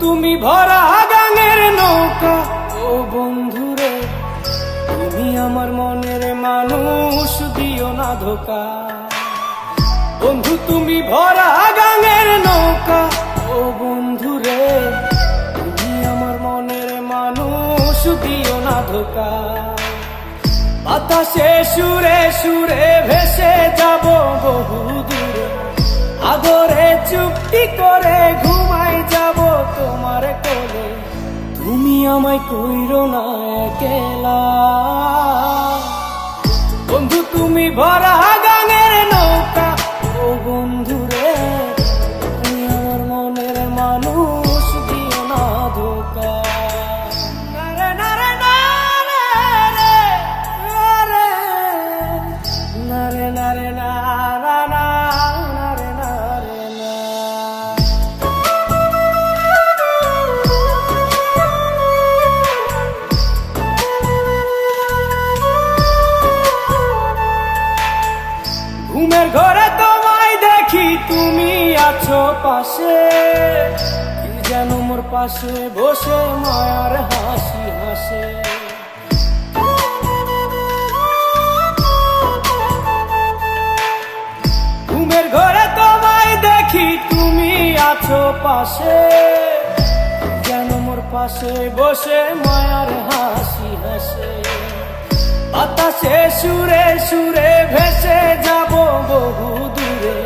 তুমি ভরা গাঙের নৌকা, ও বন্ধুরে তুমি আমার মনের মানুষ, দিও না ধোকা। বন্ধু তুমি ভরা গাঙের নৌকা, ও বন্ধুরে তুমি আমার মনের মানুষ, দিও না ধোকা। বাতাসে সুরে সুরে ভেসে যাব বহু দূরে, আদরে চুক্তি করে ঘুমাই যাব তোমার কোলে। তুমি আমায় কইরো না একলা, বন্ধু তুমি ভরা গাঙের নৌকা, ও বন্ধুরে তুমি আমার মনের মানুষ, দিও না ধোকা। নারে নারে নারে নারে নারে নারে নারে নারে নারে না। ঘুমের ঘরে তোমায় দেখি তুমি আছো পাশে, কি যেন মোর পাশে বসে মায়ার হাসি হাসে। ঘুমের ঘরে তোমায় দেখি তুমি আছো পাশে, যেন মোর পাশে বসে মায়ার হাসি হাসে। বাতাসে সুরে সুরে ভেসে যাব বহু দূরে,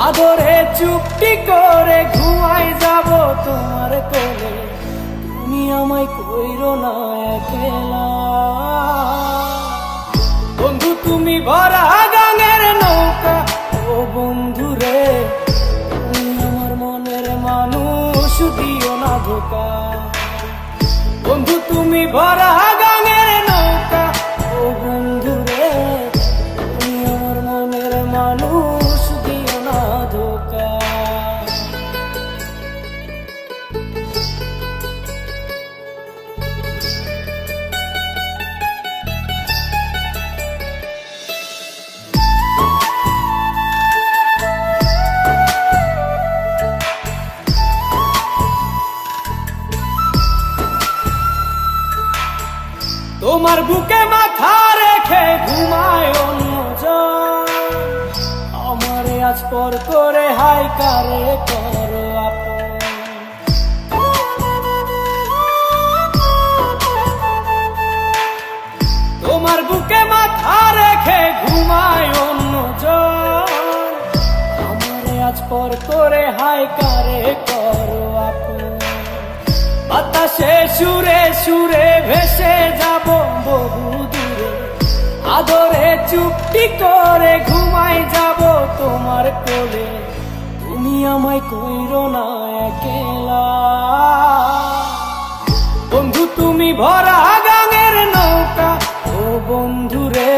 আদরে চুক্তি করে ঘুমাই যাব তোমার কোলে। তুমি আমায় কইরো না একলা, বন্ধু তুমি ভরা গাঙের নৌকা, ও বন্ধুরে তুমি আমার মনের মানুষ, দিও না ধোকা। বন্ধু তুমি ভরা গাঙের নৌকা, ও বন্ধুরে তুমি আমার মনের মানুষ, দিও না ধোকা। তোমার বুকে মাথা রেখে ঘুমায় অন্যজন, আমারে আজ পর করে হাই কারে করো আপন। তোমার বুকে মাথা রেখে ঘুমায় অন্যজন, আমারে আজ পর করে হাই কারে করো আপন। বাতাসে সুরে সুরে ভেসে যাব বহু দূরে, আদরে চুক্তি করে ঘুমাই যাব তোমার কোলে। তুমি আমায় কইরো না একলা, বন্ধু তুমি ভরা গাঙের নৌকা, ও বন্ধুরে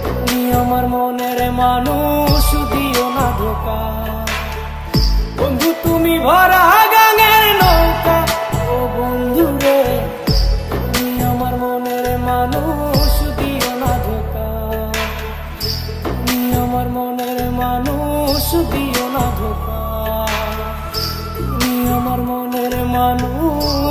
তুমি আমার মনের মানুষ, দিও না ধোকা। বন্ধু তুমি ভরা গাঙের নৌকা, ও বন্ধুরে তুমি আমার মনের মানুষ, দিও না ধোকা। তুমি আমার মনের মানুষ, দিও না ধোকা। তুমি আমার মনের মানুষ।